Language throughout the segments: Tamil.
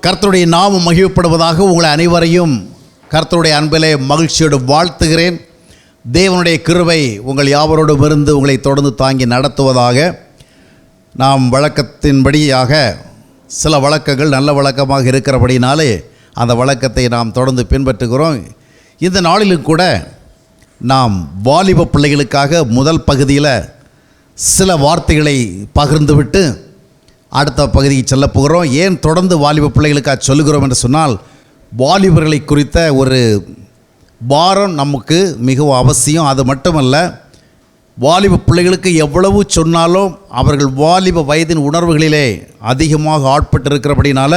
கர்த்தருடைய நாமம் மகிழ்ப்படுவதாக உங்களை அனைவரையும் கர்த்தருடைய அன்பிலே மகிழ்ச்சியோடு வாழ்த்துகிறேன். தேவனுடைய கிருபை உங்கள் யாவரோடும் இருந்து உங்களை தொடர்ந்து தாங்கி நடத்துவதாக. நாம் வழக்கத்தின்படியாக சில வழக்கங்கள் நல்ல வழக்கமாக இருக்கிறபடினாலே அந்த வழக்கத்தை நாம் தொடர்ந்து பின்பற்றுகிறோம். இந்த நாளிலும் கூட நாம் வாலிப பிள்ளைகளுக்காக முதல் பகுதியில் சில வார்த்தைகளை பகிர்ந்துவிட்டு அடுத்த பகுதிக்கு செல்ல போகிறோம். ஏன் தொடர்ந்து வாலிப பிள்ளைகளுக்காக சொல்லுகிறோம் என்று சொன்னால், வாலிபர்களை குறித்த ஒரு பாரம் நமக்கு மிகவும் அவசியம். அது மட்டுமல்ல, வாலிப பிள்ளைகளுக்கு எவ்வளவு சொன்னாலும் அவர்கள் வாலிப வயதின் உணர்வுகளிலே அதிகமாக ஆட்பட்டிருக்கிறபடினால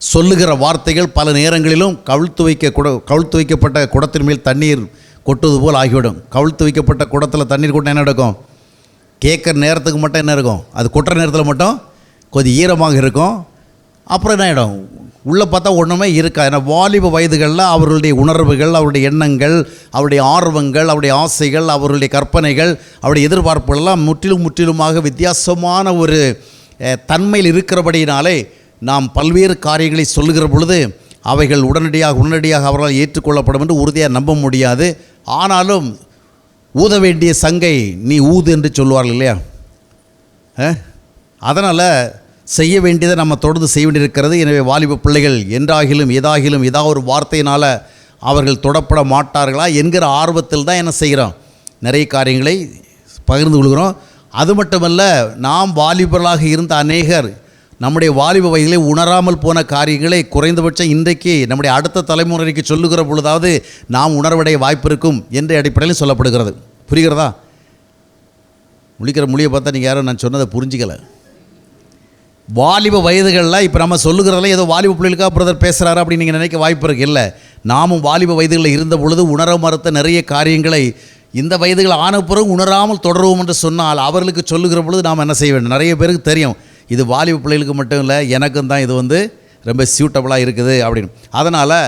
சொல்லுகிற வார்த்தைகள் பல நேரங்களிலும் கவிழ்த்து வைக்கப்பட்ட குடத்தின் மேல் தண்ணீர் கொட்டுவது போல் ஆகிவிடும். கவிழ்த்து வைக்கப்பட்ட குடத்தில் தண்ணீர் கொட்டினா என்ன நடக்கும்? கேட்குற நேரத்துக்கு மட்டும் என்ன இருக்கும், அது கொட்டுற நேரத்தில் மட்டும் கொஞ்சம் ஈரமாக இருக்கும். அப்புறம் என்ன ஆகிடும், உள்ளே பார்த்தா ஒன்றுமே இருக்கா. ஏன்னா வாலிப வயதுகளில் அவர்களுடைய உணர்வுகள், அவருடைய எண்ணங்கள், அவருடைய ஆர்வங்கள், அவருடைய ஆசைகள், அவர்களுடைய கற்பனைகள், அவருடைய எதிர்பார்ப்புகளெல்லாம் முற்றிலுமாக வித்தியாசமான ஒரு தன்மையில் இருக்கிறபடியினாலே நாம் பல்வேறு காரியங்களை சொல்லுகிற பொழுது அவைகள் உடனடியாக அவர்களால் ஏற்றுக்கொள்ளப்படும் என்று உறுதியாக நம்ப முடியாது. ஆனாலும் ஊத வேண்டிய சங்கை நீ ஊது என்று சொல்லுவார்கள் இல்லையா? அதனால் செய்ய வேண்டியதை நம்ம தொடர்ந்து செய்ய வேண்டியிருக்கிறது. எனவே வாலிப பிள்ளைகள் என்றாகிலும் ஏதாகிலும் ஏதாவது ஒரு வார்த்தையினால் அவர்கள் தொடப்பட மாட்டார்களா என்கிற ஆர்வத்தில் தான் என்ன செய்கிறோம், நிறைய காரியங்களை பகிர்ந்து கொள்கிறோம். அது மட்டுமல்ல, நாம் வாலிபர்களாக இருந்த அநேகர் நம்முடைய வாலிப வயதிலே உணராமல் போன காரியங்களை குறைந்தபட்சம் இன்றைக்கு நம்முடைய அடுத்த தலைமுறைக்கு சொல்லுகிற பொழுதாவது நாம் உணர்வடைய வாய்ப்பு இருக்கும் என்ற அடிப்படையில் சொல்லப்படுகிறது. புரிகிறதா? மொழியை பார்த்தா நீங்கள் யாரும் நான் சொன்னதை புரிஞ்சிக்கலை. வாலிப வயதுகளில் இப்போ நம்ம சொல்லுகிறதெல்லாம் ஏதோ வாலிப பிள்ளைகளுக்காக பிரதர் பேசுகிறாரு அப்படின்னு நீங்கள் நினைக்க வாய்ப்பு இருக்குது. இல்லை, நாமும் வாலிப வயதுகளில் இருந்த பொழுது உணர மறுத்த நிறைய காரியங்களை இந்த வயதுகள் ஆன பிறகு உணராமல் தொடருவோம் என்று சொன்னால் அவர்களுக்கு சொல்லுகிற பொழுது நாம் என்ன செய்ய வேண்டும்? நிறைய பேருக்கு தெரியும், இது வாலிப பிள்ளைகளுக்கு மட்டும் இல்லை, எனக்கும் தான் இது ரொம்ப சியூட்டபுளாக இருக்குது அப்படின்னு. அதனால்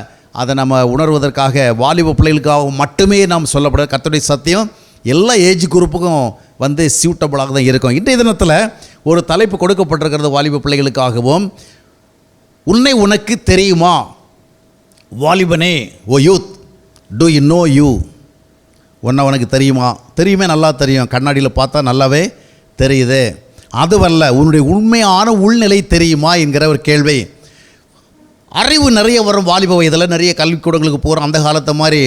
அதை நம்ம உணர்வதற்காக வாலிப பிள்ளைகளுக்காக மட்டுமே நாம் சொல்லப்படுற கர்த்தருடைய சத்தியம் எல்லா ஏஜ் குரூப்புக்கும் சியூட்டபுளாக தான் இருக்கும். இன்றைய தினத்தில் ஒரு தலைப்பு கொடுக்கப்பட்டிருக்கிறது வாலிப பிள்ளைகளுக்காகவும். உனக்கு தெரியுமா? வாலிபனே, oh youth, do you know you? உனக்கு தெரியுமா? தெரியுமே, நல்லா தெரியும், கண்ணாடியில் பார்த்தா நல்லாவே தெரியுது. அதுவல்ல, உன்னுடைய உண்மையான உள்நிலை தெரியுமா என்கிற ஒரு கேள்வி. அறிவு நிறைய வரும் வாலிப வயதில். நிறைய கல்விக்கூடங்களுக்கு போகிறோம். அந்த காலத்தை மாதிரி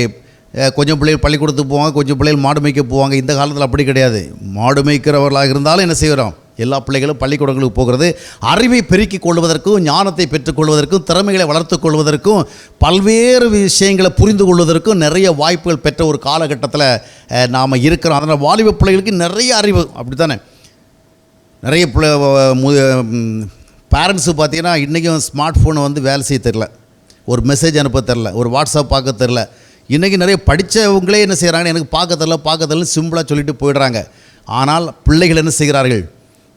கொஞ்சம் பிள்ளைகள் பள்ளிக்கூடத்துக்கு போவாங்க, கொஞ்சம் பிள்ளைகள் மாடு மேய்க்க போவாங்க. இந்த காலத்தில் அப்படி கிடையாது. மாடு மேய்க்கிறவர்களாக இருந்தாலும் என்ன செய்கிறோம், எல்லா பிள்ளைகளும் பள்ளிக்கூடங்களுக்கு போகிறது. அறிவை பெருக்கிக் கொள்வதற்கும், ஞானத்தை பெற்றுக்கொள்வதற்கும், திறமைகளை வளர்த்து கொள்வதற்கும், பல்வேறு விஷயங்களை புரிந்து கொள்வதற்கும் நிறைய வாய்ப்புகள் பெற்ற ஒரு காலகட்டத்தில் நாம் இருக்கிறோம். அதனால் வாலிப பிள்ளைகளுக்கு நிறைய அறிவு. அப்படி தானே? நிறைய பேரண்ட்ஸு பார்த்திங்கன்னா இன்றைக்கும் ஸ்மார்ட் ஃபோனை வேலை செய்ய தெரில, ஒரு மெசேஜ் அனுப்ப தெரில, ஒரு வாட்ஸ்அப் பார்க்க தெரில. இன்றைக்கி நிறைய படித்தவங்களே என்ன செய்கிறாங்கன்னு, எனக்கு பார்க்க தெரில சிம்பிளாக சொல்லிட்டு போயிடுறாங்க. ஆனால் பிள்ளைகள் என்ன செய்கிறார்கள்,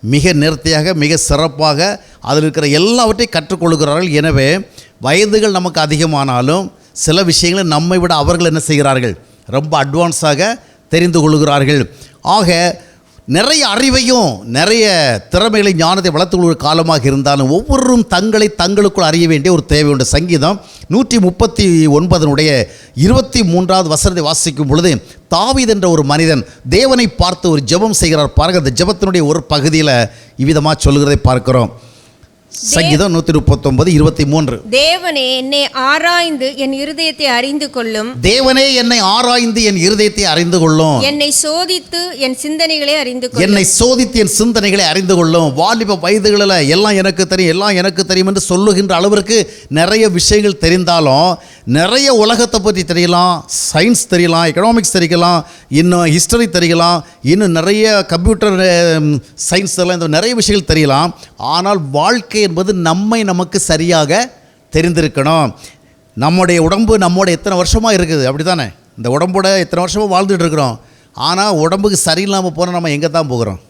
மிக நேர்த்தியாக மிக சிறப்பாக அதில் இருக்கிற எல்லாவற்றையும் கற்றுக்கொள்கிறார்கள். எனவே வயதுகள் நமக்கு அதிகமானாலும் சில விஷயங்களை நம்மை விட அவர்கள் என்ன செய்கிறார்கள், ரொம்ப அட்வான்ஸாக தெரிந்து கொள்கிறார்கள். ஆக நிறைய அறிவையும் நிறைய திறமைகளை ஞானத்தை வளர்த்துக்கொள்கிற காலமாக இருந்தாலும் ஒவ்வொருவரும் தங்களுக்குள் அறிய வேண்டிய ஒரு தேவை உண்டு. சங்கீதம் 139 23வது வசனத்தை வாசிக்கும் பொழுது தாவீது என்ற ஒரு மனிதன் தேவனை பார்த்து ஒரு ஜெபம் செய்கிறார். பாருங்கள், அந்த ஜெபத்தினுடைய ஒரு பகுதியில் இவ்விதமாக சொல்லுகிறதை பார்க்கிறோம். சங்கீதம் 139:23. தேவனே, என்னை ஆராய்ந்து என் இருதயத்தை அறிந்து கொள்ளும். தேவனே, என்னை ஆராய்ந்து என் இருதயத்தை அறிந்து கொள்ளும். என்னை சோதித்து என் சிந்தனைகளை அறிந்து கொள்ளும். என்னை சோதித்து என் சிந்தனைகளை அறிந்து கொள்ளும். வாலிப வயதுகளில் எல்லாம் எனக்கு தெரியும் என்று சொல்லுகின்ற அளவிற்கு நிறைய விஷயங்கள் தெரிந்தாலும் நிறைய உலகத்தை பற்றி தெரியலாம், சயின்ஸ் தெரியலாம், எக்கனாமிக்ஸ் தெரியலாம், இன்னும் ஹிஸ்டரி தெரியலாம், இன்னும் நிறைய கம்ப்யூட்டர் சயின்ஸ் எல்லாம் இந்த நிறைய விஷயங்கள் தெரியலாம். ஆனால் வாழ்க்கை என்பது நமக்கு சரியாக தெரிந்திருக்கணும். நம்முடைய உடம்பு எத்தனை வருஷமாக இருக்குது, அப்படி தானே? இந்த உடம்போட எத்தனை வருஷமாக வாழ்ந்துட்டு இருக்கிறோம். ஆனால் உடம்புக்கு சரியில்லாமல் போனால் நம்ம எங்கே தான் போகிறோம்?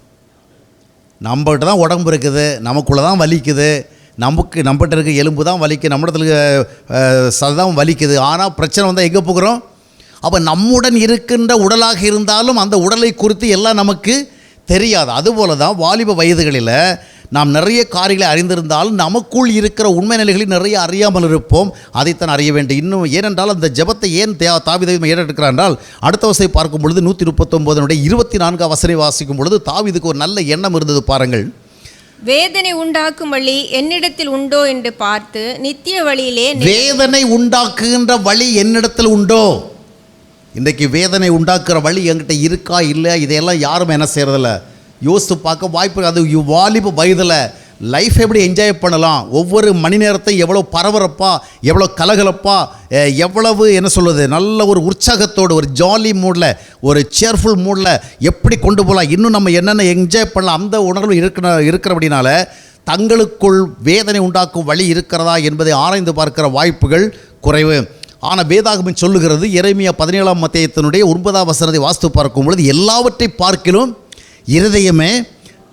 நம்மகிட்ட தான் உடம்பு இருக்குது, நமக்குள்ளே தான் வலிக்குது, நம்மகிட்ட இருக்க எலும்பு தான் வலிக்குது, நம்மிடத்துல சதம் வலிக்குது. ஆனால் பிரச்சனை வந்தால் எங்கே போகிறோம்? அப்போ நம்முடன் இருக்கின்ற உடலாக இருந்தாலும் அந்த உடலை குறித்து எல்லாம் நமக்கு தெரியாது. அதுபோல தான் வாலிப வயதுகளில் நாம் நிறைய காரியங்களை அறிந்திருந்தாலும் நமக்குள் இருக்கிற உண்மை நிலைகளை நிறைய அறியாமல் இருப்போம். அதைத்தான் அறிய வேண்டும். இன்னும் ஏனென்றால் அந்த ஜெபத்தை ஏன் தாவீது ஏறெடுக்கிறார் என்றால், அடுத்த வசனத்தை பார்க்கும் பொழுது 139 24 வசனம் வாசிக்கும் பொழுது தாவீதுக்கு ஒரு நல்ல எண்ணம் இருந்தது பாருங்கள். வேதனை உண்டாக்கும் வழி என்னிடத்தில் உண்டோ என்று பார்த்து நித்திய வழியிலே வேதனை உண்டாக்குகின்ற வழி என்னிடத்தில் உண்டோ. இன்றைக்கு வேதனை உண்டாக்குற வழி என்கிட்ட இருக்கா இல்லை, இதையெல்லாம் யாரும் என்ன செய்கிறதில்ல, யோசித்து பார்க்க வாய்ப்பு. அது வாலிப வயதில் லைஃப் எப்படி என்ஜாய் பண்ணலாம், ஒவ்வொரு மணி நேரத்தையும் எவ்வளோ பரபரப்பாக, எவ்வளோ கலகலப்பாக, எவ்வளவு என்ன சொல்வது, நல்ல ஒரு உற்சாகத்தோடு, ஒரு ஜாலி மூடில், ஒரு சேர்ஃபுல் மூடில் எப்படி கொண்டு போகலாம், இன்னும் நம்ம என்னென்ன என்ஜாய் பண்ணலாம், அந்த உணர்வு இருக்கிறபடினால தங்களுக்குள் வேதனை உண்டாக்கும் வழி இருக்கிறதா என்பதை ஆராய்ந்து பார்க்கிற வாய்ப்புகள் குறைவு. ஆனால் வேதாகமம் சொல்லுகிறது, எரேமியா 17ஆம் அத்தியாயத்தினுடைய 9ஆம் வசனத்தை வாசித்து பார்க்கும் பொழுது, எல்லாவற்றை பார்க்கிலும் இருதயமே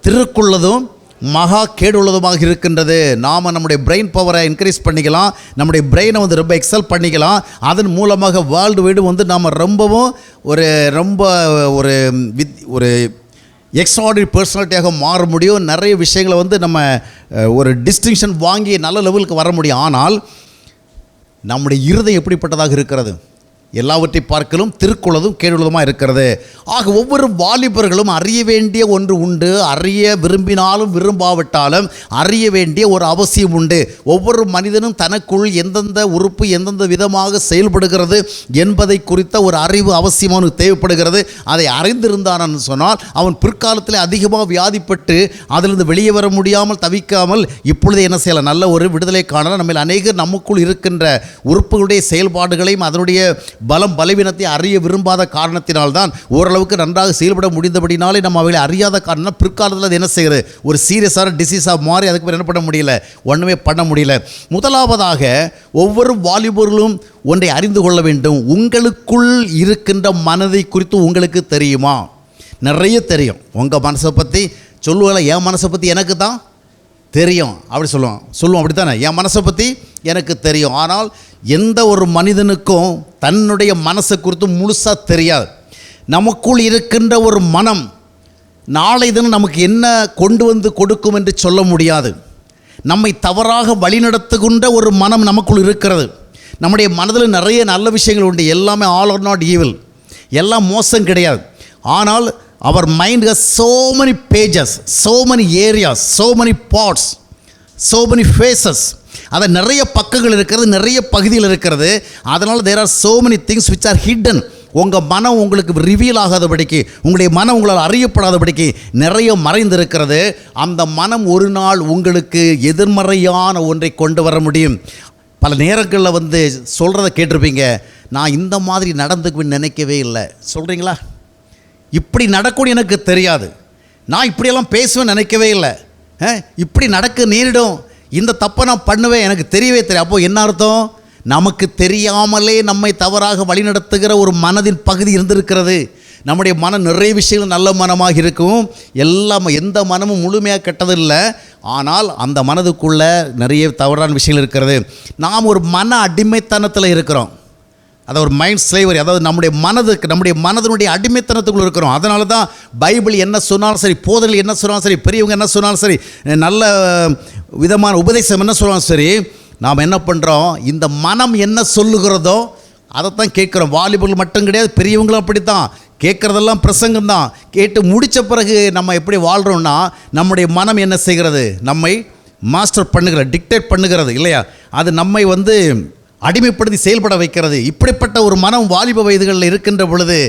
திருக்குள்ளதும் மகா கேடுள்ளதுமாக இருக்கின்றது. நாம் நம்முடைய பிரெயின் பவரை இன்க்ரீஸ் பண்ணிக்கலாம், நம்முடைய பிரெயினை ரொம்ப எக்ஸல் பண்ணிக்கலாம். அதன் மூலமாக வேர்ல்டு வைடு நாம் ரொம்பவும் ஒரு எக்ஸ்ட்ராடினரி பர்சனாலிட்டியாக மாற முடியும். நிறைய விஷயங்களை நம்ம ஒரு டிஸ்டிங்ஷன் வாங்கி நல்ல லெவலுக்கு வர முடியும். ஆனால் நம்முடைய இருதயம் எப்படிப்பட்டதாக இருக்கிறது, எல்லாவற்றை பார்க்கலும் திருக்குள்ளதும் கேடுள்ளதுமாக இருக்கிறது. ஆக ஒவ்வொரு வாலிபர்களும் அறிய வேண்டிய ஒன்று உண்டு. அறிய விரும்பினாலும் விரும்பாவிட்டாலும் அறிய வேண்டிய ஒரு அவசியம் உண்டு. ஒவ்வொரு மனிதனும் தனக்குள் எந்தெந்த உறுப்பு எந்தெந்த விதமாக செயல்படுகிறது என்பதை குறித்த ஒரு அறிவு அவசியம் அவனுக்கு தேவைப்படுகிறது. அதை அறிந்திருந்தான்னு சொன்னால் அவன் பிற்காலத்தில் அதிகமாக வியாதிப்பட்டு அதிலிருந்து வெளியே வர முடியாமல் தவிக்காமல் இப்பொழுதே என்ன செய்யலாம், நல்ல ஒரு விடுதலை காணலாம். நம்ம அநேகர் நமக்குள் இருக்கின்ற உறுப்புகளுடைய செயல்பாடுகளையும் அதனுடைய பலம் பலவீனத்தை அறிய விரும்பாத காரணத்தினால்தான் ஓரளவுக்கு நன்றாக செயல்பட முடிந்தபடினாலே நம்ம அவைகளை அறியாத காரணம் பிற்காலத்தில் அது என்ன செய்கிறது, ஒரு சீரியஸான டிசீஸாக மாறி அதுக்கு பேர் என்ன பண்ண முடியல, ஒன்றுமே பண்ண முடியல. முதலாவதாக ஒவ்வொரு வாலிபர்களும் ஒன்றை அறிந்து கொள்ள வேண்டும். உங்களுக்குள் இருக்கின்ற மனதை குறித்து உங்களுக்கு தெரியுமா? நிறைய தெரியும். உங்கள் மனசை பற்றி சொல்லுவாங்கள, என் மனசை பற்றி எனக்கு தான் தெரியும் அப்படி சொல்லுவோம் அப்படி தானே, என் மனசை பற்றி எனக்கு தெரியும். ஆனால் எந்த ஒரு மனிதனுக்கும் தன்னுடைய மனசை குறித்து முழுசாக தெரியாது. நமக்குள் இருக்கின்ற ஒரு மனம் நாளை தினம் நமக்கு என்ன கொண்டு வந்து கொடுக்கும் என்று சொல்ல முடியாது. நம்மை தவறாக வழிநடத்துகின்ற ஒரு மனம் நமக்குள் இருக்கிறது. நம்முடைய மனதில் நிறைய நல்ல விஷயங்கள் உண்டு. எல்லாமே ஆல் ஆர் நாட் ஈவில், எல்லாம் மோசம் கிடையாது. ஆனால் our mind has so many pages, so many areas, so many parts, so many faces. அது நிறைய பக்கங்கள் இருக்கிறது, நிறைய பகுதிகள் இருக்கிறது. அதனால் there are so many things which are hidden. உங்கள் மனம் உங்களுக்கு ரிவீல் ஆகாதபடிக்கு, உங்களுடைய மனம் உங்களால் அறியப்படாதபடிக்கு நிறைய மறைந்திருக்கிறது. அந்த மனம் ஒரு நாள் உங்களுக்கு எதிர்மறையான ஒன்றை கொண்டு வர முடியும். பல நேரங்களில் சொல்கிறத கேட்டிருப்பீங்க, நான் இந்த மாதிரி நடந்துக்குன்னு நினைக்கவே இல்லை சொல்கிறீங்களா? இப்படி நடக்கும்னு எனக்கு தெரியாது, நான் இப்படியெல்லாம் பேசுவேன்னு நினைக்கவே இல்லை, இப்படி நடக்க நேரிடும், இந்த தப்பை நான் பண்ணுவேன் எனக்கு தெரியவே தெரியும். அப்போது என்ன அர்த்தம்? நமக்கு தெரியாமலே நம்மை தவறாக வழிநடத்துகிற ஒரு மனதின் பகுதி இருந்திருக்கிறது. நம்முடைய மனம் நிறைய விஷயங்கள் நல்ல மனமாக இருக்கும். எந்த மனமும் முழுமையாக கெட்டதில்லை. ஆனால் அந்த மனதுக்குள்ளே நிறைய தவறான விஷயங்கள் இருக்கிறது. நாம் ஒரு மன அடிமைத்தனத்தில் இருக்கிறோம். அதாவது ஒரு மைண்ட் ஸ்லேவரி, அதாவது நம்முடைய மனதினுடைய அடிமைத்தனத்துக்குள்ள இருக்கிறோம். அதனால தான் பைபிள் என்ன சொன்னாலும் சரி, போதல் என்ன சொன்னாலும் சரி, பெரியவங்க என்ன சொன்னாலும் சரி, நல்ல விதமான உபதேசம் என்ன சொன்னாலும் சரி, நாம் என்ன பண்ணுறோம், இந்த மனம் என்ன சொல்லுகிறதோ அதைத்தான் கேட்குறோம். வாலிபர்கள் மட்டும் கிடையாது, பெரியவங்களும் அப்படித்தான். கேட்குறதெல்லாம் பிரசங்கம் தான். கேட்டு முடித்த பிறகு நம்ம எப்படி வாழ்கிறோம்னா, நம்முடைய மனம் என்ன செய்கிறது, நம்மை மாஸ்டர் பண்ணுகிறது, டிக்டேட் பண்ணுகிறது இல்லையா? அது நம்மை அடிமைப்படுத்தி செயல்பட வைக்கிறது. இப்படிப்பட்ட ஒரு மனம் வாலிப வயதுகளில் இருக்கின்ற பொழுது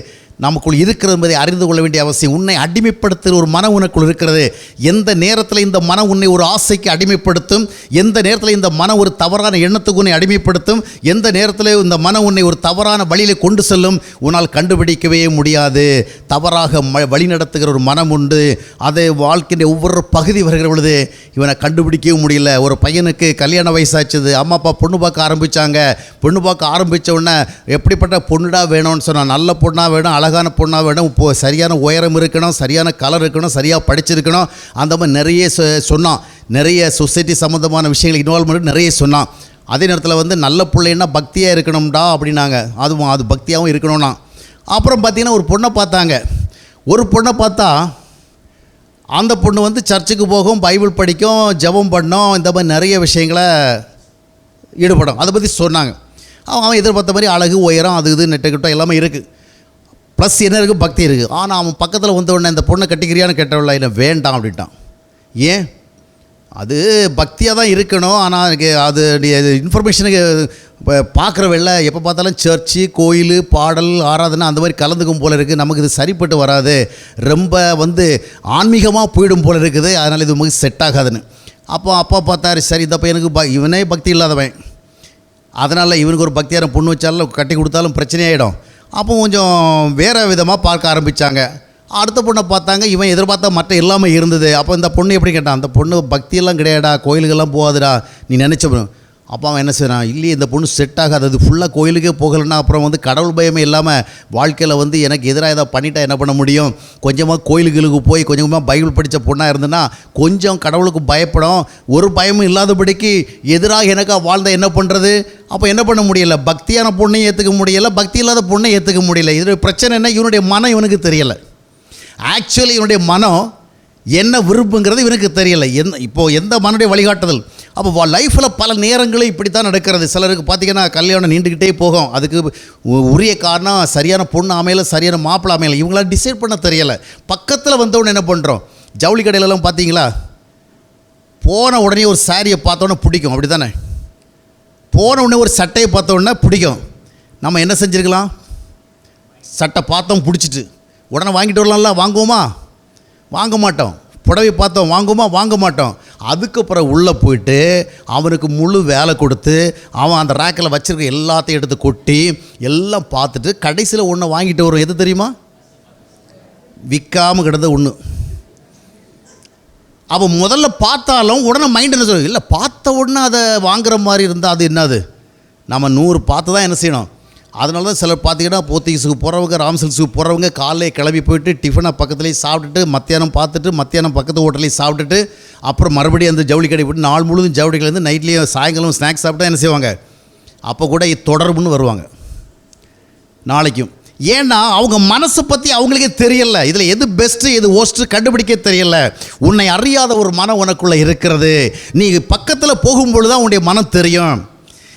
நமக்குள் இருக்கிறது என்பதை அறிந்து கொள்ள வேண்டிய அவசியம். உன்னை அடிமைப்படுத்துகிற ஒரு மனம் உனக்குள் இருக்கிறது. எந்த நேரத்தில் இந்த மனம் உன்னை ஒரு ஆசைக்கு அடிமைப்படுத்தும், எந்த நேரத்தில் இந்த மனம் ஒரு தவறான எண்ணத்துக்கு உன்னை அடிமைப்படுத்தும், எந்த நேரத்தில் இந்த மனம் உன்னை ஒரு தவறான வழியில் கொண்டு செல்லும், உன்னால் கண்டுபிடிக்கவே முடியாது. தவறாக வழி நடத்துகிற ஒரு மனம் உண்டு. அது வாழ்க்கையின் ஒவ்வொரு பகுதி வருகிற பொழுது இவனை கண்டுபிடிக்கவே முடியல. ஒரு பையனுக்கு கல்யாண வயசாச்சுது, அம்மா அப்பா பொண்ணு பார்க்க ஆரம்பித்தாங்க. பொண்ணு பார்க்க ஆரம்பித்த உடனே எப்படிப்பட்ட பொண்ணுடா வேணும்னு சொன்னால், நல்ல பொண்ணாக வேணும், அழகான பொண்ணாக வேணும், இப்போது சரியான உயரம் இருக்கணும், சரியான கலர் இருக்கணும், சரியாக படிச்சிருக்கணும், அந்த மாதிரி நிறைய சொன்னான். நிறைய சொசைட்டி சம்மந்தமான விஷயங்கள் இன்வால்வ்மெண்ட் நிறைய சொன்னான். அதே நேரத்தில் நல்ல பிள்ளைன்னா பக்தியாக இருக்கணும்டா அப்படின்னாங்க. அது பக்தியாகவும் இருக்கணும்னா. அப்புறம் பார்த்திங்கன்னா ஒரு பொண்ணை பார்த்தாங்க. ஒரு பொண்ணை பார்த்தா அந்த பொண்ணு வந்து சர்ச்சுக்கு போகும், பைபிள் படிக்கும், ஜெபம் பண்ணும், இந்த மாதிரி நிறைய விஷயங்களை ஈடுபடும். அதை பற்றி சொன்னாங்க. அவன் எதிர்பார்த்த மாதிரி அழகு, உயரம், அது இது நெட்டுக்கிட்டோம் எல்லாமே இருக்குது. ப்ளஸ் என்ன இருக்குது, பக்தி இருக்குது. ஆனால் அவன் பக்கத்தில் வந்த உடனே இந்த பொண்ணை கட்டிக்கிறியான்னு கேட்டவில்லை, இல்லை வேண்டாம் அப்படின்ட்டான். ஏன்? அது பக்தியாக தான் இருக்கணும், ஆனால் எனக்கு அது இன்ஃபர்மேஷனுக்கு பார்க்குறவில்ல, எப்போ பார்த்தாலும் சர்ச்சு, கோயில், பாடல், ஆராதனை அந்த மாதிரி கலந்துக்கும் போல் இருக்குது, நமக்கு இது சரிப்பட்டு வராது, ரொம்ப வந்து ஆன்மீகமாக போயிடும் போல் இருக்குது, அதனால் இது நமக்கு செட் ஆகாதுன்னு. அப்போ அப்பா பார்த்தாரு, சரி இந்த பையனுக்கு இவனே பக்தி இல்லாதவன், அதனால் இவனுக்கு ஒரு பக்தியான பொண்ணு வச்சாலும் கட்டி கொடுத்தாலும் பிரச்சனையாயிடும். அப்போ கொஞ்சம் வேறு விதமாக பார்க்க ஆரம்பித்தாங்க. அடுத்த பொண்ணை பார்த்தாங்க, இவன் எதிர்பார்த்தா மற்ற எல்லாமே இருந்தது. அப்போ இந்த பொண்ணு எப்படி கேட்டான், அந்த பொண்ணு பக்தியெல்லாம் கிடையாடா, கோயிலுக்கெல்லாம் போகாதுடா நீ நினச்ச. அப்போ அவன் என்ன செய்கிறான், இல்லையே இந்த பொண்ணு செட் ஆகாது, அது ஃபுல்லாக கோயிலுக்கே போகலைன்னா அப்புறம் வந்து கடவுள் பயமே இல்லாமல் வாழ்க்கையில் வந்து எனக்கு எதிராக ஏதாவது பண்ணிட்டா என்ன பண்ண முடியும், கொஞ்சமாக கோயிலுக்கு போய் கொஞ்சமாக பைபிள் படித்த பொண்ணாக இருந்ததுன்னா கொஞ்சம் கடவுளுக்கு பயப்படும், ஒரு பயமும் இல்லாதபடிக்கு எதிராக எனக்காக வாழ்ந்தால் என்ன பண்ணுறது. அப்போ என்ன பண்ண முடியலை, பக்தியான பொண்ணையும் ஏற்றுக்க முடியலை, பக்தி இல்லாத பொண்ணை ஏற்றுக்க முடியல. இதோடைய பிரச்சனை என்ன, இவனுடைய மனம் இவனுக்கு தெரியலை. ஆக்சுவலி இவனுடைய மனம் என்ன விரும்புங்கிறது இவனுக்கு தெரியலை. இப்போது எந்த மனுடைய வழிகாட்டுதல். அப்போ லைஃப்பில் பல நேரங்களும் இப்படி தான் நடக்கிறது. சிலருக்கு பார்த்திங்கன்னா கல்யாணம் நீண்டுக்கிட்டே போகும், அதுக்கு உரிய காரணம் சரியான பொண்ணு அமையலை, சரியான மாப்பிள்ளை அமையலை, இவங்களாம் டிசைட் பண்ண தெரியலை. பக்கத்தில் வந்தவுடனே என்ன பண்ணுறோம், ஜவுளி கடையிலலாம் பார்த்தீங்களா, போன உடனே ஒரு சாரியை பார்த்தோன்னே பிடிக்கும், அப்படி தானே? போன உடனே ஒரு சட்டையை பார்த்தோன்னே பிடிக்கும். நம்ம என்ன செஞ்சுருக்கலாம், சட்டை பார்த்தோம் பிடிச்சிட்டு உடனே வாங்கிட்டு வரலாம்ல, வாங்குவோமா? வாங்க மாட்டோம். புடவை பார்த்தோம், வாங்குவோமா? வாங்க மாட்டோம். அதுக்கப்புறம் உள்ளே போயிட்டு அவனுக்கு முழு வேலை கொடுத்து அவன் அந்த ரேக்கில் வச்சுருக்க எல்லாத்தையும் எடுத்து கொட்டி எல்லாம் பார்த்துட்டு கடைசியில் ஒன்று வாங்கிட்டு வரும். எது தெரியுமா? விற்காமல் கிடந்த ஒன்று. அவன் முதல்ல பார்த்தாலும் உடனே மைண்ட் என்ன சொல்லும், இல்லை பார்த்த உடனே அதை வாங்குற மாதிரி இருந்தால் அது என்னது, நம்ம 100 பார்த்து தான் என்ன செய்யணும். அதனால தான் சிலர் பார்த்திங்கன்னா போத்தீஸுக்கு போகிறவங்க, ராம்சில்ஸுக்கு போகிறவங்க காலையே கிளம்பி போயிட்டு டிஃபனை பக்கத்துலேயே சாப்பிட்டுட்டு மத்தியானம் பார்த்துட்டு மத்தியானம் பக்கத்து ஹோட்டலையும் சாப்பிட்டுட்டு அப்புறம் மறுபடியும் அந்த ஜவுளி கடை போட்டு நாள் முழுதும் ஜவுளி கடையிலேருந்து நைட்லேயும் சாயங்காலம் ஸ்நாக்ஸ் சாப்பிட்டா என்ன செய்வாங்க, அப்போ கூட தொடர்புன்னு வருவாங்க நாளைக்கும். ஏன்னா அவங்க மனசை பற்றி அவங்களுக்கே தெரியலை, இதில் எது பெஸ்ட்டு எது ஒஸ்ட்டு கண்டுபிடிக்க தெரியலை. உன்னை அறியாத ஒரு மனம் உனக்குள்ளே இருக்கிறது. நீ பக்கத்தில் போகும்பொழுது தான் உன்னுடைய மனம் தெரியும்.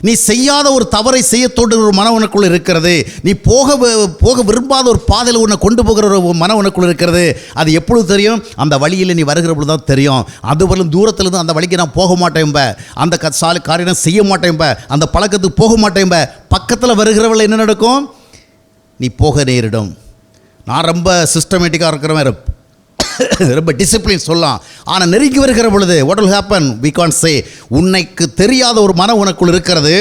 நீ செய்யாத ஒரு தவறை செய்ய தோன்ற ஒரு மனம் உனக்குள்ள இருக்கிறது. நீ போக விரும்பாத ஒரு பாதையில் உன்னை கொண்டு போகிற ஒரு மனம் உனக்குள்ள இருக்கிறது. அது எப்பொழுது தெரியும், அந்த வழியில் நீ வருகிற பொழுது தான் தெரியும். அதுவரையும் தூரத்துலேருந்து அந்த வழிக்கு நான் போக மாட்டேன்ப, அந்த காரியம் செய்ய மாட்டேன்ப, அந்த பழக்கத்துக்கு போக மாட்டேன்ப. பக்கத்தில் வருகிறவள் என்ன நடக்கும், நீ போக நேரிடும். நான் ரொம்ப சிஸ்டமேட்டிக்காக இருக்கிறவன், ரொம்ப டிசிப்ளின் சொல்லலாம். ஆனால் நெருங்கி வருகிற பொழுது what will happen we can't say. உன்னைக்கு தெரியாத ஒரு மனம் உனக்குள் இருக்கிறது.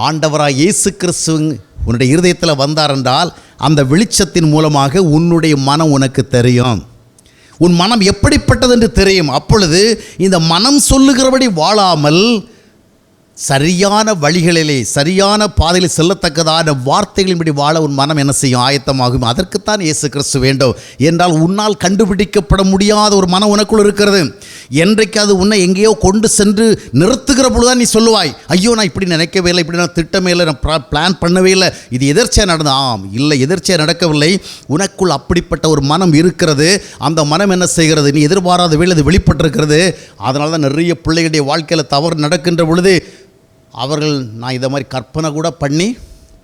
ஆண்டவராக இயேசு கிறிஸ்து உன்னுடைய இருதயத்தில் வந்தார் என்றால் அந்த வெளிச்சத்தின் மூலமாக உன்னுடைய மனம் உனக்கு தெரியும். உன் மனம் எப்படிப்பட்டது என்று தெரியும். அப்பொழுது இந்த மனம் சொல்லுகிறபடி வாழாமல் சரியான வழிகளிலே சரியான பாதையில் செல்லத்தக்கதான வார்த்தைகளின்படி வாழ உன் மனம் என்ன செய்யும், ஆயத்தமாகும். அதற்குத்தான் இயேசு கிறிஸ்து வேண்டும். என்றால் உன்னால் கண்டுபிடிக்கப்பட முடியாத ஒரு மனம் உனக்குள் இருக்கிறது. என்றைக்கு அது உன்னை எங்கேயோ கொண்டு சென்று நிறுத்துகிற பொழுதுதான் நீ சொல்லுவாய், ஐயோ நான் இப்படி நினைக்கவே இல்லை, இப்படி நான் திட்டமே இல்லை, நான் பிளான் பண்ணவே இல்லை, இது எதிர்ச்சியாக நடந்து. இல்லை, எதிர்ச்சியாக நடக்கவில்லை. உனக்குள் அப்படிப்பட்ட ஒரு மனம் இருக்கிறது. அந்த மனம் என்ன செய்கிறது, நீ எதிர்பாராத வேலை அது வெளிப்பட்டிருக்கிறது. அதனால தான் நிறைய பிள்ளைகளுடைய வாழ்க்கையில் தவறு நடக்கின்ற பொழுது அவர்கள் நான் இதை மாதிரி கற்பனை கூட பண்ணி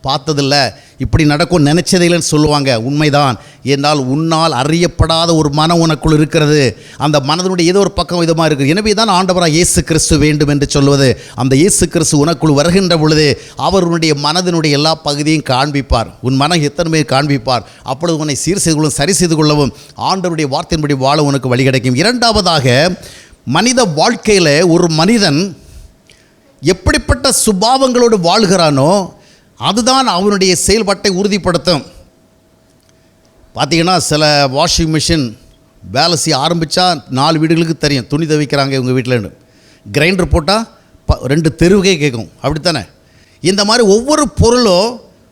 பார்த்ததில்லை, இப்படி நடக்கும் நினச்சதே இல்லைன்னு சொல்லுவாங்க. உண்மைதான். என்றால் உன்னால் அறியப்படாத ஒரு மனம் உனக்குள் இருக்கிறது. அந்த மனதினுடைய ஏதோ ஒரு பக்கம் விதமாக இருக்குது. எனவே தான் ஆண்டவராக இயேசு கிறிஸ்து வேண்டும் என்று சொல்வது. அந்த இயேசு கிறிஸ்து உனக்குள் வருகின்ற பொழுது அவருடைய மனதினுடைய எல்லா பகுதியும் காண்பிப்பார். உன் மனம் எத்தனை பேர் காண்பிப்பார். அப்பொழுது உன்னை சீர் செய்து கொள்ளவும் சரி செய்து கொள்ளவும் ஆண்டவருடைய வார்த்தையின்படி வாழ உனக்கு வழி கிடைக்கும். இரண்டாவதாக, மனித வாழ்க்கையில் ஒரு மனிதன் எப்படிப்பட்ட சுபாவங்களோடு வாழ்கிறானோ அதுதான் அவனுடைய செயல்பாட்டை உறுதிப்படுத்தும். பார்த்திங்கன்னா சில வாஷிங் மிஷின் வேலை செய்ய ஆரம்பித்தா 4 வீடுகளுக்கு தெரியும் துணி துவைக்கிறாங்க இவங்க வீட்டில். கிரைண்டர் போட்டால் 2 தெருவுக்கே கேட்கும், அப்படித்தானே? இந்த மாதிரி ஒவ்வொரு பொருளும்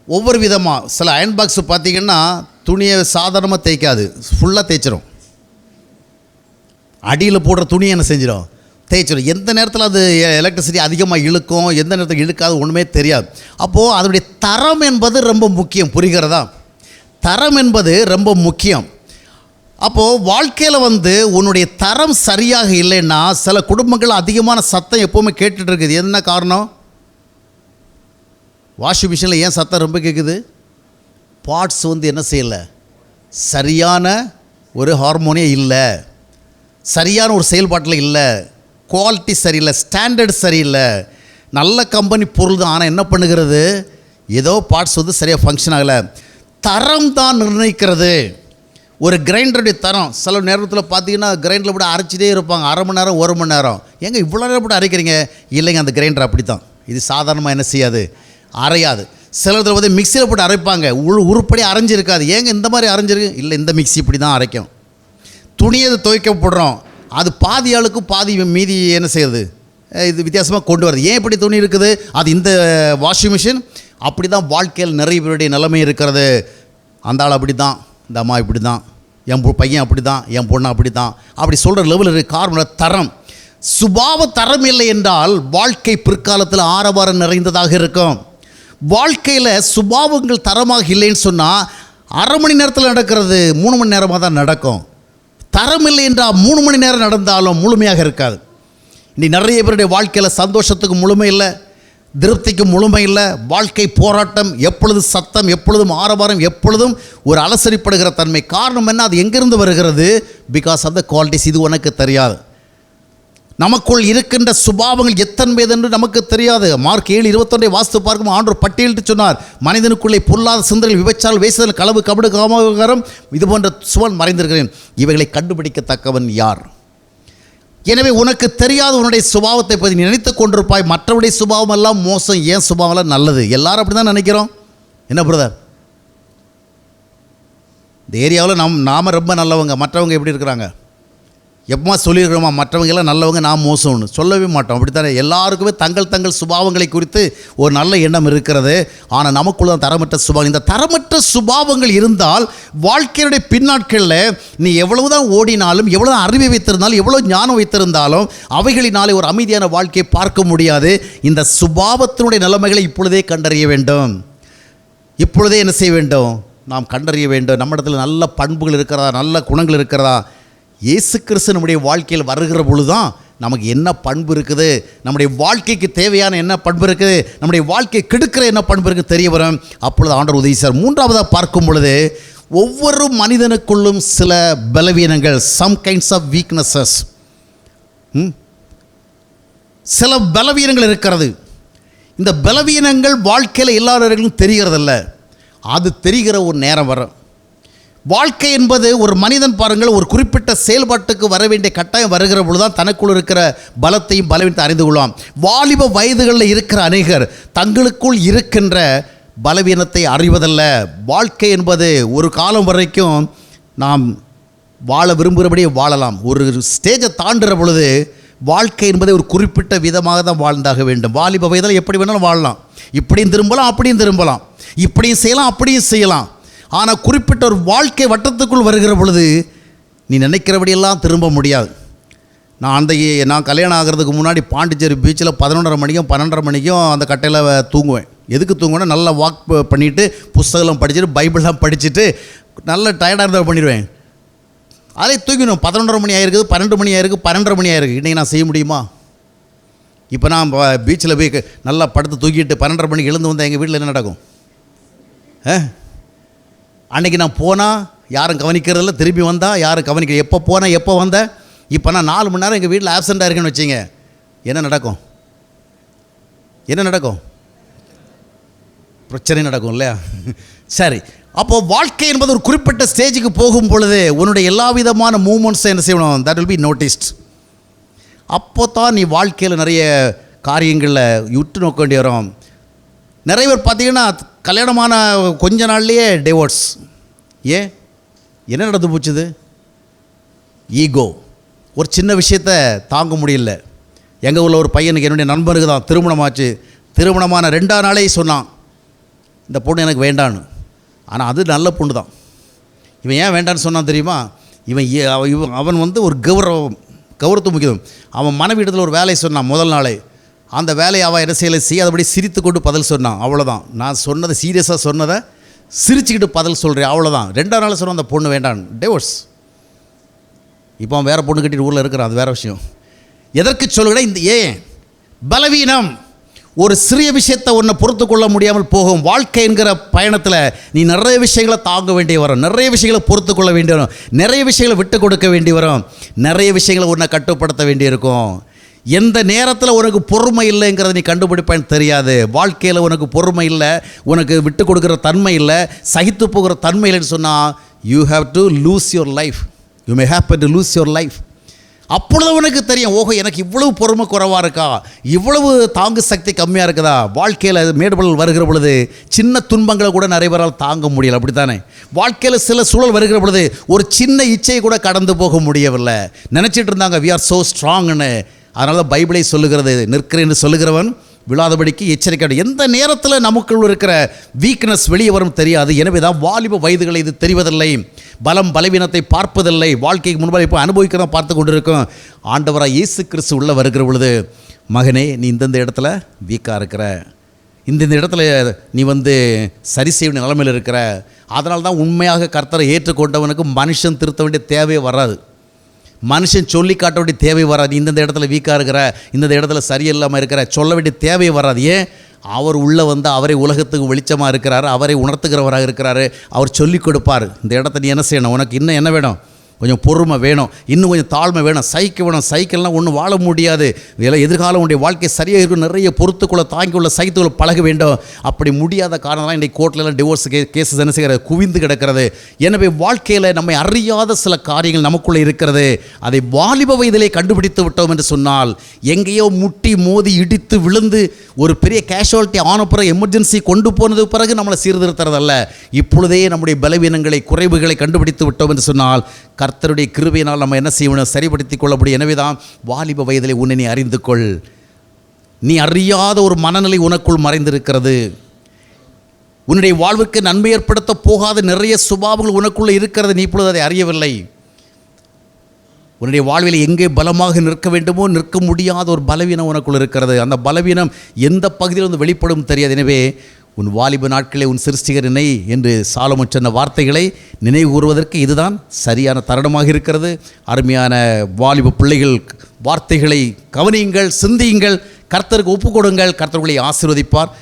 ஒவ்வொரு விதமாக. சில அயன் பாக்ஸ் பார்த்திங்கன்னா துணியை சாதாரணமாக தேய்க்காது, ஃபுல்லாக தேய்ச்சிரும். அடியில் போடுற துணியை என்ன செஞ்சிடும், தேய்ச்சிடும். எந்த நேரத்தில் அது எலக்ட்ரிசிட்டி அதிகமாக இழுக்கும், எந்த நேரத்தில் இழுக்காது, ஒன்றுமே தெரியாது. அப்போது அதனுடைய தரம் என்பது ரொம்ப முக்கியம். புரிகிறதா? தரம் என்பது ரொம்ப முக்கியம். அப்போது வாழ்க்கையில் உன்னுடைய தரம் சரியாக இல்லைன்னா சில குடும்பங்கள் அதிகமான சத்தம் எப்போவுமே கேட்டுட்டு இருக்குது. என்ன காரணம்? வாஷிங் மிஷினில் ஏன் சத்தம் ரொம்ப கேட்குது? பார்ட்ஸ் என்ன செய்யலை, சரியான ஒரு ஹார்மோனியே இல்லை, சரியான ஒரு செயல்பாட்டில் இல்லை, குவாலிட்டி சரியில்லை, ஸ்டாண்டர்ட் சரியில்லை. நல்ல கம்பெனி பொருள் தான், ஆனால் என்ன பண்ணுகிறது, ஏதோ பார்ட்ஸ் சரியாக ஃபங்க்ஷன் ஆகலை. தரம் தான் நிர்ணயிக்கிறது. ஒரு கிரைண்டருடைய தரம் சில நேரத்தில் பார்த்தீங்கன்னா கிரைண்டரில் போட்டு அரைச்சிட்டே இருப்பாங்க, அரை மணி நேரம் 1 மணி நேரம். ஏங்க இவ்வளோ நேரம் போட்டு அரைக்கிறீங்க? இல்லைங்க, அந்த கிரைண்டர் அப்படி தான், இது சாதாரணமாக என்ன செய்யாது, அரையாது. சிலத்தில் மிக்சியில் போட்டு அரைப்பாங்க, உருப்படி அரைஞ்சிருக்காது. ஏங்க இந்த மாதிரி அரைஞ்சிருக்கு? இல்லை, இந்த மிக்சி இப்படி தான் அரைக்கும். துணியை துவைக்க போடுறோம், அது பாதி ஆளுக்கு பாதி மீதி என்ன செய்யுது, இது வித்தியாசமாக கொண்டு வருது. ஏன் இப்படி துணி இருக்குது? அது இந்த வாஷிங் மிஷின். அப்படி தான் வாழ்க்கையில் நிறைய பேருடைய நிலைமை இருக்கிறது. அந்த ஆள் அப்படி தான், இந்த அம்மா இப்படி தான், என் பையன் அப்படி தான், என் பொண்ணு அப்படி தான், அப்படி சொல்கிற லெவலில் இருக்குது. காரணம் தரம். சுபாவ தரம் இல்லை என்றால் வாழ்க்கை பிற்காலத்தில் ஆரவாரம் நிறைந்ததாக இருக்கும். வாழ்க்கையில் சுபாவங்கள் தரமாக இல்லைன்னு சொன்னால் அரை மணி நேரத்தில் நடக்கிறது 3 மணி நேரமாக தான் நடக்கும். தரம் இல்லை என்றால் 3 மணி நேரம் நடந்தாலும் முழுமையாக இருக்காது. இன்னைக்கு நிறைய பேருடைய வாழ்க்கையில் சந்தோஷத்துக்கு முழுமை இல்லை, திருப்திக்கு முழுமை இல்லை. வாழ்க்கை போராட்டம், எப்பொழுது சத்தம், எப்பொழுதும் ஆரவாரம், எப்பொழுதும் ஒரு அலசரிப்படுகிற தன்மை. காரணம் என்ன? அது எங்கிருந்து வருகிறது? Because of the qualities. இது உனக்கு தெரியாது. நமக்குள் இருக்கின்ற சுபாவங்கள் எத்தனை என்று நமக்கு தெரியாது. மார்க் 7:21 வாஸ்து பார்க்கும் ஆண்டவர் பட்டியலிட்டு சொன்னார், மனிதனுக்குள்ளே பொல்லாத சிந்தனைகள், விபச்சாரம், வேசுதல், களவு, கபடு, காமகாரம், இது போன்ற சுவன் மறைந்திருக்கிறேன். இவைகளை கண்டுபிடிக்கத்தக்கவன் யார்? எனவே உனக்கு தெரியாத உன்னுடைய சுபாவத்தை பற்றி நீ நினைத்து கொண்டிருப்பாய். மற்றவருடைய சுபாவம் எல்லாம் மோசம், ஏன் சுபாவம் எல்லாம் நல்லது. எல்லாரும் அப்படி தான் நினைக்கிறோம். என்ன பிரதர், இந்த ஏரியாவில் நாம் ரொம்ப நல்லவங்க, மற்றவங்க எப்படி இருக்கிறாங்க? எப்பமா சொல்லியிருக்கிறோமா மற்றவங்க எல்லாம் நல்லவங்க, நான் மோசம்னு? சொல்லவே மாட்டோம். அப்படித்தானே? எல்லாருக்குமே தங்கள் சுபாவங்களை குறித்து ஒரு நல்ல எண்ணம் இருக்கிறது. ஆனால் நமக்குள்ள தரமற்ற சுபாவம். இந்த தரமற்ற சுபாவங்கள் இருந்தால் வாழ்க்கையுடைய பின்னாட்களில் நீ எவ்வளவுதான் ஓடினாலும், எவ்வளோ அறிவை வைத்திருந்தாலும், எவ்வளோ ஞானம் வைத்திருந்தாலும் அவைகளினாலே ஒரு அமைதியான வாழ்க்கையை பார்க்க முடியாது. இந்த சுபாவத்தினுடைய நிலைமைகளை இப்பொழுதே கண்டறிய வேண்டும். இப்பொழுதே என்ன செய்ய வேண்டும்? நாம் கண்டறிய வேண்டும். நம்ம இடத்துல நல்ல பண்புகள் இருக்கிறதா, நல்ல குணங்கள் இருக்கிறதா? இயேசு கிறிஸ்து நம்முடைய வாழ்க்கையில் வருகிற பொழுது தான் நமக்கு என்ன பண்பு இருக்குது, நம்முடைய வாழ்க்கைக்கு தேவையான என்ன பண்பு இருக்குது, நம்முடைய வாழ்க்கையை கெடுக்கிற என்ன பண்பு இருக்குது தெரிய வரும். அப்பொழுது ஆண்டவர் உதவி சார். மூன்றாவதாக பார்க்கும் பொழுது ஒவ்வொரு மனிதனுக்குள்ளும் சில பலவீனங்கள், சம் கைண்ட்ஸ் ஆஃப் வீக்னஸஸ், சில பலவீனங்கள் இருக்கிறது. இந்த பலவீனங்கள் வாழ்க்கையில் எல்லாருக்கும் தெரிகிறதில்ல. அது தெரிகிற ஒரு நேரம் வரும். வாழ்க்கை என்பது ஒரு மனிதன் பாருங்கள், ஒரு குறிப்பிட்ட செயல்பாட்டுக்கு வர வேண்டிய கட்டாயம் வருகிற பொழுது தான் தனக்குள் இருக்கிற பலத்தையும் பலவீனத்தை அறிந்து கொள்வான். வாலிப வயதுகளில் இருக்கிற அநேகர் தங்களுக்குள் இருக்கின்ற பலவீனத்தை அறிவதல்ல. வாழ்க்கை என்பது ஒரு காலம் வரைக்கும் நாம் வாழ விரும்புகிறபடியே வாழலாம். ஒரு ஸ்டேஜை தாண்டுகிற பொழுது வாழ்க்கை என்பதை ஒரு குறிப்பிட்ட விதமாக தான் வாழ்ந்தாக வேண்டும். வாலிப வயதில் எப்படி வேணாலும் வாழலாம், இப்படியும் திரும்பலாம், அப்படியும் திரும்பலாம், இப்படியும் செய்யலாம், அப்படியும் செய்யலாம். ஆனால் குறிப்பிட்ட ஒரு வாழ்க்கை வட்டத்துக்குள் வருகிற பொழுது நீ நினைக்கிறபடியெல்லாம் திரும்ப முடியாது. நான் கல்யாணம் ஆகிறதுக்கு முன்னாடி பாண்டிச்சேரி பீச்சில் 11:30 மணிக்கும் 12:30 மணிக்கும் அந்த கட்டையில் தூங்குவேன். எதுக்கு தூங்குவேன்னா, நல்லா வாக் பண்ணிவிட்டு புஸ்தகம் படிச்சுட்டு பைபிள்லாம் படிச்சுட்டு நல்ல டயர்டாக இருந்தால் பண்ணிடுவேன். அதே தூங்கிடும். 11:30 மணி ஆகிருக்குது, 12 மணி ஆகிருக்கு, 12:30 மணி ஆகிருக்கு. இன்றைக்கி நான் செய்ய முடியுமா? இப்போ நான் பீச்சில் போய் நல்லா படுத்து தூக்கிட்டு 12:30 மணிக்கு எழுந்து வந்தால் எங்கள் வீட்டில் என்ன நடக்கும்? அன்றைக்கி நான் போனால் யாரும் கவனிக்கிறதில்ல, திரும்பி வந்தால் யாரும் கவனிக்க. எப்போ போனால் எப்போ வந்தேன்? இப்போ நான் 4 மணி நேரம் எங்கள் வீட்டில் ஆப்சண்ட்டாக இருக்கேன்னு வச்சிங்க, என்ன நடக்கும்? என்ன நடக்கும்? பிரச்சனை நடக்கும் இல்லையா? சரி, அப்போது வாழ்க்கை என்பது ஒரு குறிப்பிட்ட ஸ்டேஜுக்கு போகும் பொழுது உன்னுடைய எல்லா விதமான மூமெண்ட்ஸை என்ன செய்யணும்? That will be noticed. அப்போ தான் நீ வாழ்க்கையில் நிறைய காரியங்களில் உற்று நோக்க வேண்டி வரும். நிறைய பேர் பார்த்தீங்கன்னா கல்யாணமான கொஞ்ச நாள்லேயே டிவோர்ஸ். ஏன்? என்ன நடந்து போச்சுது? ஈகோ. ஒரு சின்ன விஷயத்தை தாங்க முடியல. எங்கள் ஊரில் ஒரு பையனுக்கு, என்னுடைய நண்பனுக்கு தான் திருமணமாச்சு. திருமணமான 2ஆம் நாளே சொன்னான், இந்த பொண்ணு எனக்கு வேண்டான்னு. ஆனால் அது நல்ல பொண்ணு தான். இவன் ஏன் வேண்டான்னு சொன்னான் தெரியுமா? அவன் ஒரு கௌரவத்தை முக்கியம். அவன் மனைவி இடத்துல ஒரு வேலையை சொன்னான் முதல் நாளே. அந்த வேலையை அவள் என்ன செய்யாதபடி சிரித்து கொண்டு பதில் சொன்னான். அவ்வளோதான். நான் சொன்னதை சீரியஸாக சொன்னதை சிரிச்சுக்கிட்டு பதில் சொல்கிறேன், அவ்வளோதான். 2ஆம் நாள் சொன்ன அந்த பொண்ணு வேண்டான், டிவோர்ஸ். இப்போ அவன் வேறு பொண்ணு கட்டிட்டு ஊரில் இருக்கிறான், அது வேறு விஷயம். எதற்கு சொல்லுகிறேன், இந்த ஏன் பலவீனம் ஒரு சிறிய விஷயத்தை ஒன்றை பொறுத்து கொள்ள முடியாமல் போகும். வாழ்க்கை என்கிற பயணத்தில் நீ நிறைய விஷயங்களை தாங்க வேண்டி வரும், நிறைய விஷயங்களை பொறுத்து கொள்ள வேண்டி வரும், நிறைய விஷயங்களை விட்டு கொடுக்க வேண்டி வரும், நிறைய விஷயங்களை உன்னை கட்டுப்படுத்த வேண்டி இருக்கும். எந்த நேரத்தில் உனக்கு பொறுமை இல்லைங்கிறத நீ கண்டுபிடிப்பேன்னு தெரியாது. வாழ்க்கையில் உனக்கு பொறுமை இல்லை, உனக்கு விட்டு கொடுக்குற தன்மை இல்லை, சகித்து போகிற தன்மை இல்லைன்னு சொன்னால் you have to lose your life. You may happen to lose your life. அப்பொழுது உனக்கு தெரியும், ஓஹோ எனக்கு இவ்வளவு பொறுமை குறைவாக இருக்கா, இவ்வளவு தாங்கு சக்தி கம்மியாக இருக்குதா. வாழ்க்கையில் மேடுபடல் வருகிற பொழுது சின்ன துன்பங்களை கூட நிறைய பேரால் தாங்க முடியலை, அப்படி தானே? வாழ்க்கையில் சில சூழல் வருகிற பொழுது ஒரு சின்ன இச்சையை கூட கடந்து போக முடியவில்லை. நினச்சிட்டு இருந்தாங்க வி ஆர் ஸோ ஸ்ட்ராங்னு. அதனால தான் பைபிளை சொல்லுகிறது, நிற்கிறேன்னு சொல்லுகிறவன் விழாதபடிக்கு எச்சரிக்கை. எந்த நேரத்தில் நமக்குள் இருக்கிற வீக்னஸ் வெளியே வரும் தெரியாது. எனவே தான் வாலிப வயதுகளை இது தெரிவதில்லை, பலம் பலவீனத்தை பார்ப்பதில்லை, வாழ்க்கைக்கு முன்பாக இப்போ அனுபவிக்கிறத பார்த்து கொண்டிருக்கும். ஆண்டவராக இயேசு கிறிஸ்து உள்ளே வருகிற பொழுது, மகனே நீ இந்தந்த இடத்துல வீக்காக இருக்கிற, இந்த இடத்துல நீ சரி செய்ய வேண்டிய நிலைமையில் இருக்கிற. அதனால தான் உண்மையாக கர்த்தரை ஏற்றுக்கொண்டவனுக்கு மனுஷன் திருத்த வேண்டிய தேவையே வராது, மனுஷன் சொல்லி காட்ட வேண்டிய தேவை வராது. இந்தந்த இடத்துல வீக்காக இருக்கிற, இந்த இடத்துல சரியில்லாமல் இருக்கிற சொல்ல வேண்டிய தேவை வராது. ஏன்? அவர் உள்ளே அவரை உலகத்துக்கு வெளிச்சமாக இருக்கிறார், அவரை உணர்த்துகிறவராக இருக்கிறார். அவர் சொல்லிக் கொடுப்பார், இந்த இடத்த நீ என்ன செய்யணும், உனக்கு இன்னும் என்ன வேணும், கொஞ்சம் பொறுமை வேணும், இன்னும் கொஞ்சம் தாழ்மை வேணும், சைக்கிள் வேணும். சைக்கிள்லாம் ஒன்றும் வாழ முடியாது, இதெல்லாம் எதிர்காலம் உடைய வாழ்க்கை சரியாக இருக்கும். நிறைய பொறுத்துக்குள்ள தாங்கிக்குள்ள சைத்துக்குள்ள பழக வேண்டும். அப்படி முடியாத காரணம்லாம் இன்றைக்கு கோர்ட்லலாம் டிவோர்ஸ் கேஸஸ் என்ன செய்கிறது, குவிந்து கிடக்கிறது. எனவே வாழ்க்கையில் நம்மை அறியாத சில காரியங்கள் நமக்குள்ளே இருக்கிறது. அதை வாலிப வயதிலே கண்டுபிடித்து விட்டோம் என்று சொன்னால், எங்கேயோ முட்டி மோதி இடித்து விழுந்து ஒரு பெரிய கேஷுவாலிட்டி ஆன பிறகு எமர்ஜென்சி கொண்டு போனது பிறகு நம்மளை சீர்திருத்துறதல்ல. இப்பொழுதே நம்முடைய பலவீனங்களை குறைவுகளை கண்டுபிடித்து விட்டோம் என்று சொன்னால் கர்த்தருடைய கிருபையினால் நம்ம என்ன செய்யணும், சரிப்படுத்திக் கொள்ள முடியும். எனவே தான் வாலிப வயதிலே உன்னை நீ அறிந்து கொள். நீ அறியாத ஒரு மனநிலை உனக்குள் மறைந்திருக்கிறது. உன்னுடைய வாழ்வுக்கு நன்மை ஏற்படுத்த போகாத நிறைய சுபாவங்கள் உனக்குள்ளே இருக்கிறது, நீ இப்பொழுது அதை அறியவில்லை. உன்னுடைய வாழ்வில் எங்கே பலமாக நிற்க வேண்டுமோ நிற்க முடியாத ஒரு பலவீனம் உனக்குள் இருக்கிறது. அந்த பலவீனம் எந்த பகுதியில் வெளிப்படும் தெரியாது. எனவே உன் வாலிப நாட்களே உன் சிருஷ்டிகர் நினை என்று சாலமோன் சொன்ன வார்த்தைகளை நினைவு கூறுவதற்கு இதுதான் சரியான தருணமாக இருக்கிறது. அருமையான வாலிப பிள்ளைகள், வார்த்தைகளை கவனியுங்கள், சிந்தியுங்கள், கர்த்தருக்கு ஒப்புக் கொடுங்கள். கர்த்தர்களை ஆசீர்வதிப்பார்.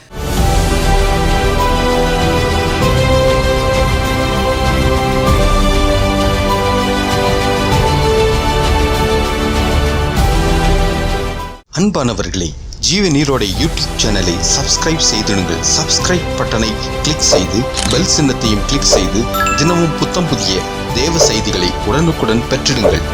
அன்பானவர்களே, ஜீவ நீரோட யூடியூப் சேனலை சப்ஸ்கிரைப் செய்திடுங்கள். சப்ஸ்கிரைப் பட்டனை கிளிக் செய்து பெல் சின்னத்தையும் கிளிக் செய்து தினமும் புத்தம் புதிய தேவ செய்திகளை உடனுக்குடன் பெற்றிடுங்கள்.